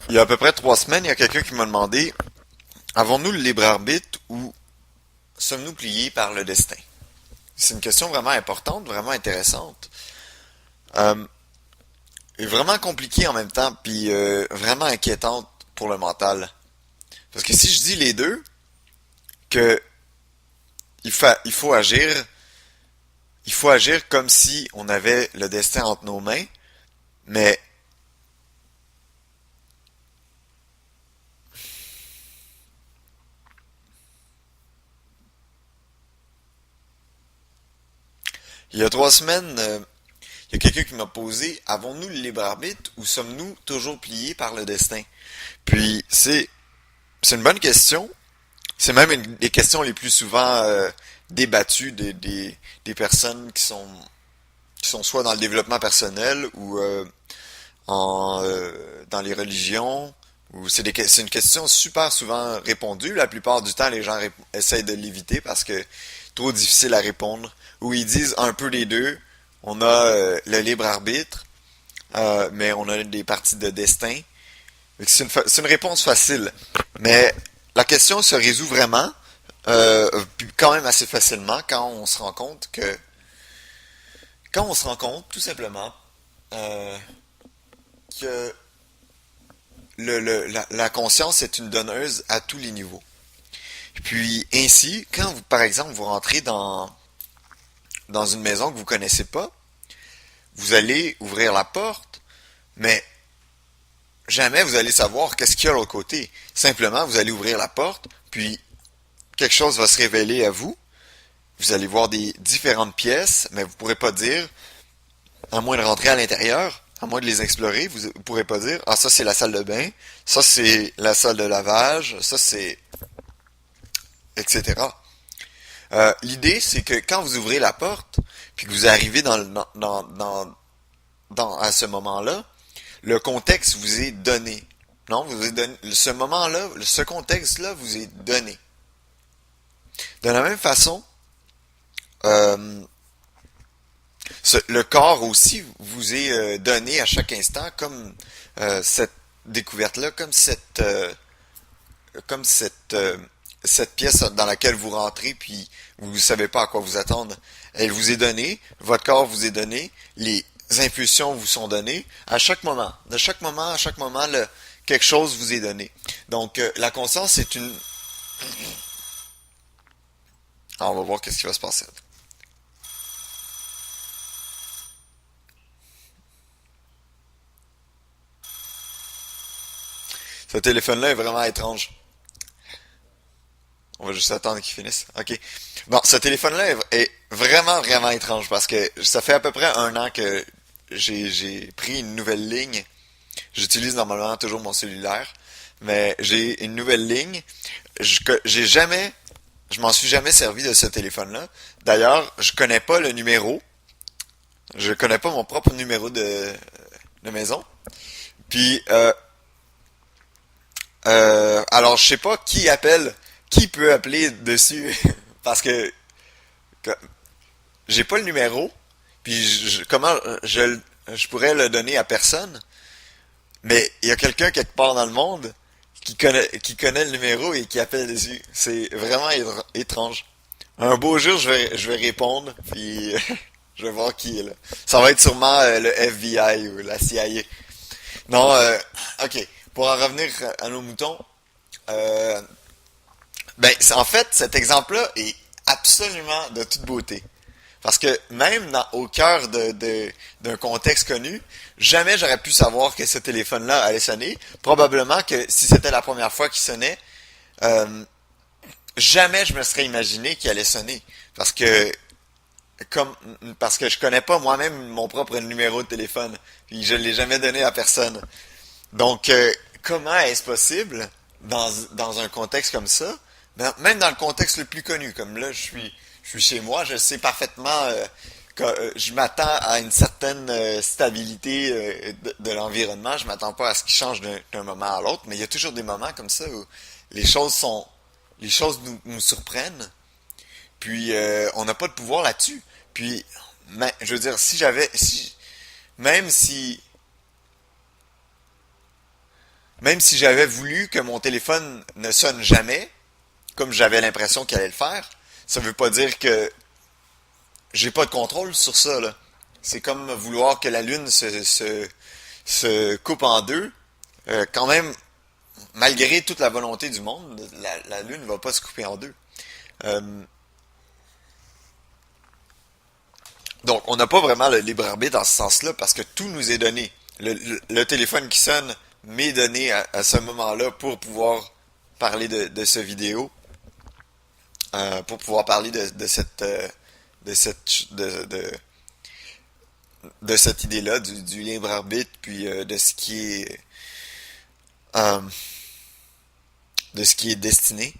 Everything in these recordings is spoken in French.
Il y a à peu près 3 semaines, il y a quelqu'un qui m'a demandé, avons-nous le libre arbitre ou sommes-nous pliés par le destin? C'est une question vraiment importante, vraiment intéressante, euh, et vraiment compliquée en même temps, puis vraiment inquiétante pour le mental. Parce que si je dis les deux, que il faut agir comme si on avait le destin entre nos mains, mais il y a 3 semaines, il y a quelqu'un qui m'a posé, avons-nous le libre arbitre ou sommes-nous toujours pliés par le destin? Puis c'est une bonne question. C'est même une des questions les plus souvent débattues des personnes qui sont soit dans le développement personnel ou dans les religions. Ou c'est une question super souvent répondue. La plupart du temps, les gens essayent de l'éviter parce que trop difficile à répondre. Ou ils disent un peu les deux. On a le libre arbitre, mais on a des parties de destin. C'est une réponse facile. Mais la question se résout vraiment, puis quand même assez facilement, quand on se rend compte, tout simplement, euh, que la conscience est une donneuse à tous les niveaux. Puis ainsi, quand vous, par exemple, vous rentrez dans une maison que vous connaissez pas, vous allez ouvrir la porte, mais jamais vous allez savoir qu'est-ce qu'il y a de l'autre côté. Simplement, vous allez ouvrir la porte, puis quelque chose va se révéler à vous. Vous allez voir des différentes pièces, mais vous ne pourrez pas dire, à moins de rentrer à l'intérieur, à moins de les explorer, vous ne pourrez pas dire, ah ça c'est la salle de bain, ça c'est la salle de lavage, ça c'est etc. L'idée c'est que quand vous ouvrez la porte, puis que vous arrivez à ce moment-là, le contexte vous est donné. Non, vous est donné, ce moment-là, ce contexte-là vous est donné. De la même façon, euh, le corps aussi vous est donné à chaque instant comme cette découverte-là, comme cette pièce dans laquelle vous rentrez puis vous ne savez pas à quoi vous attendre. Elle vous est donnée, votre corps vous est donné, les impulsions vous sont données à chaque moment. De chaque moment, à chaque moment, quelque chose vous est donné. Donc la conscience c'est une... Alors, on va voir qu'est-ce qui va se passer. Ce téléphone-là est vraiment étrange. On va juste attendre qu'il finisse. OK. Bon, ce téléphone-là est vraiment, vraiment étrange parce que ça fait à peu près 1 an que j'ai pris une nouvelle ligne. J'utilise normalement toujours mon cellulaire, mais j'ai une nouvelle ligne. J'ai jamais, je m'en suis jamais servi de ce téléphone-là. D'ailleurs, je connais pas le numéro. Je connais pas mon propre numéro de maison. Puis, alors je sais pas qui peut appeler dessus, parce que j'ai pas le numéro, puis comment je pourrais le donner à personne, mais il y a quelqu'un quelque part dans le monde qui connaît le numéro et qui appelle dessus. C'est vraiment étrange. Un beau jour, je vais répondre, puis je vais voir qui est là. Ça va être sûrement le FBI ou la CIA. Non, ok. Pour en revenir à nos moutons, euh, en fait, cet exemple-là est absolument de toute beauté. Parce que même au cœur d'un contexte connu, jamais j'aurais pu savoir que ce téléphone-là allait sonner. Probablement que si c'était la première fois qu'il sonnait, euh, jamais je me serais imaginé qu'il allait sonner. Parce que comme parce que je connais pas moi-même mon propre numéro de téléphone. Puis je l'ai jamais donné à personne. Donc comment est-ce possible dans un contexte comme ça, même dans le contexte le plus connu, comme là je suis chez moi, je sais parfaitement que je m'attends à une certaine stabilité de l'environnement, je m'attends pas à ce qu'il change d'un moment à l'autre, mais il y a toujours des moments comme ça où les choses sont les choses nous surprennent, puis on n'a pas de pouvoir là-dessus. Puis je veux dire même si Même si j'avais voulu que mon téléphone ne sonne jamais, comme j'avais l'impression qu'il allait le faire, ça veut pas dire que j'ai pas de contrôle sur ça, là. C'est comme vouloir que la Lune se coupe en deux. Quand même, malgré toute la volonté du monde, la Lune ne va pas se couper en deux. Euh, donc, on n'a pas vraiment le libre arbitre dans ce sens-là parce que tout nous est donné. Le téléphone qui sonne m'est donné à ce moment-là pour pouvoir parler de ce vidéo, pour pouvoir parler de cette, de cette idée-là, du libre arbitre, puis euh, de ce qui est destiné.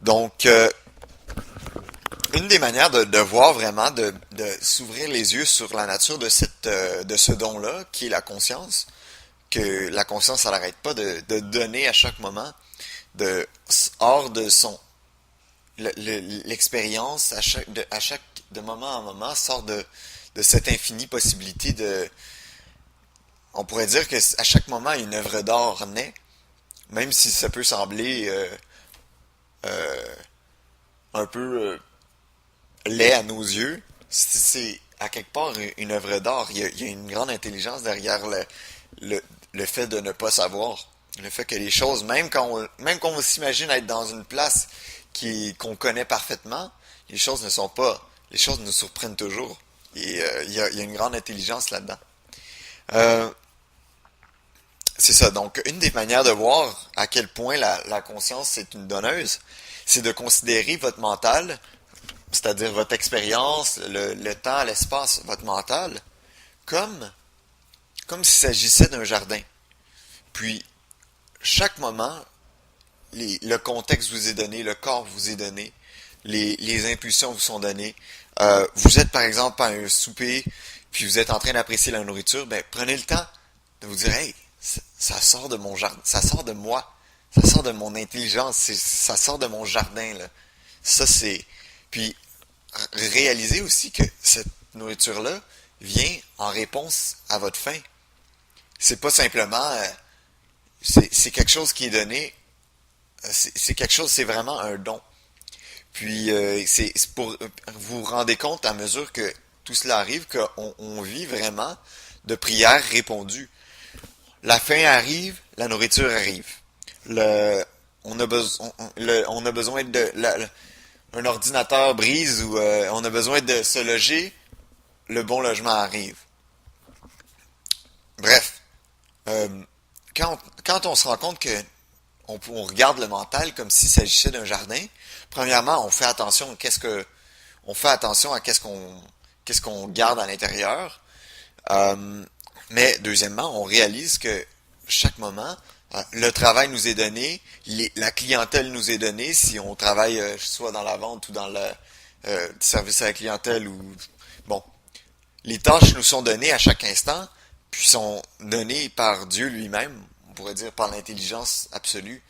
Donc, une des manières de voir vraiment, de s'ouvrir les yeux sur la nature de ce don-là, qui est la conscience, que la conscience, elle n'arrête pas de donner à chaque moment, de, hors de son, l'expérience, à chaque, de moment en moment, sort de cette infinie possibilité on pourrait dire que à chaque moment, une œuvre d'art naît, même si ça peut sembler euh, un peu laid à nos yeux, c'est à quelque part une œuvre d'art. Il y a une grande intelligence derrière le, le fait de ne pas savoir. Le fait que les choses, même qu'on s'imagine être dans une place qu'on connaît parfaitement, les choses ne sont pas. Les choses nous surprennent toujours. Et il y a une grande intelligence là-dedans. Euh, c'est ça. Donc, une des manières de voir à quel point la conscience est une donneuse, c'est de considérer votre mental, c'est-à-dire votre expérience, le temps, l'espace, votre mental, comme, comme s'il s'agissait d'un jardin. Puis, chaque moment, le contexte vous est donné, le corps vous est donné, les impulsions vous sont données. Vous êtes par exemple à un souper, puis vous êtes en train d'apprécier la nourriture, ben prenez le temps de vous dire, hey, ça sort de mon jardin, ça sort de moi, ça sort de mon intelligence, ça sort de mon jardin là. Ça c'est, puis réalisez aussi que cette nourriture-là vient en réponse à votre faim. C'est pas simplement, c'est quelque chose qui est donné, c'est quelque chose, c'est vraiment un don. Puis c'est pour vous vous rendez compte à mesure que tout cela arrive qu'on vit vraiment de prières répondues. La faim arrive, la nourriture arrive. Le, on a besoin un ordinateur brise ou on a besoin de se loger, le bon logement arrive. Bref, euh, quand on se rend compte que on regarde le mental comme s'il s'agissait d'un jardin, premièrement, on fait attention à qu'est-ce qu'on garde à l'intérieur. Euh, mais deuxièmement, on réalise que chaque moment, le travail nous est donné, la clientèle nous est donnée, si on travaille soit dans la vente ou dans le service à la clientèle ou bon, les tâches nous sont données à chaque instant, puis sont données par Dieu lui-même, on pourrait dire par l'intelligence absolue.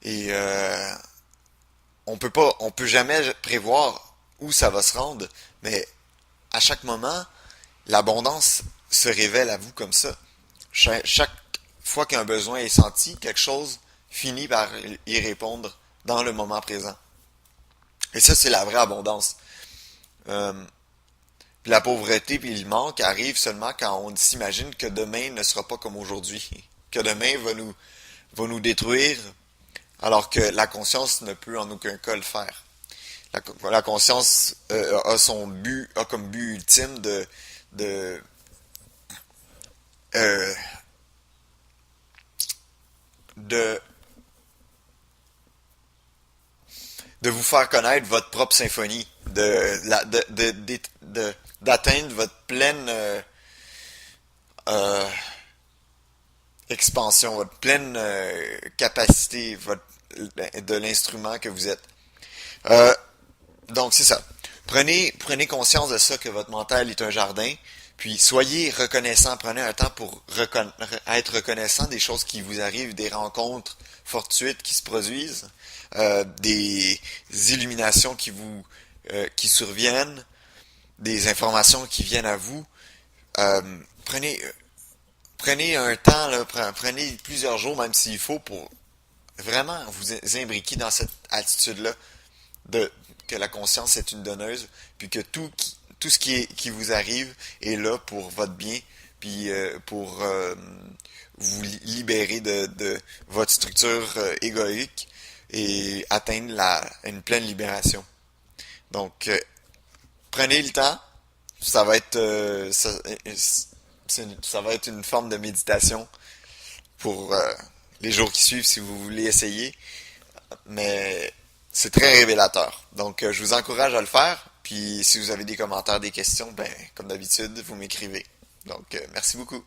Et on peut jamais prévoir où ça va se rendre, mais à chaque moment, l'abondance se révèle à vous comme ça. Chaque fois qu'un besoin est senti, quelque chose finit par y répondre dans le moment présent. Et ça, c'est la vraie abondance. Euh, la pauvreté puis le manque arrivent seulement quand on s'imagine que demain ne sera pas comme aujourd'hui, que demain va nous détruire, alors que la conscience ne peut en aucun cas le faire. La conscience a comme but ultime de, euh, de, de vous faire connaître votre propre symphonie, d'atteindre votre pleine euh, expansion, votre pleine capacité de l'instrument que vous êtes. Euh, donc c'est ça. Prenez conscience de ça, que votre mental est un jardin, puis soyez reconnaissant, prenez un temps pour être reconnaissant des choses qui vous arrivent, des rencontres fortuites qui se produisent, des illuminations qui surviennent, des informations qui viennent à vous. Prenez prenez un temps, là, prenez plusieurs jours, même s'il faut, pour vraiment vous imbriquer dans cette attitude-là de que la conscience est une donneuse, puis que tout ce qui vous arrive est là pour votre bien, puis pour vous libérer de votre structure égoïque et atteindre une pleine libération. Donc, prenez le temps. Ça va être ça va être une forme de méditation pour les jours qui suivent si vous voulez essayer. Mais c'est très révélateur. Donc, je vous encourage à le faire. Puis, si vous avez des commentaires, des questions, ben, comme d'habitude, vous m'écrivez. Donc, merci beaucoup.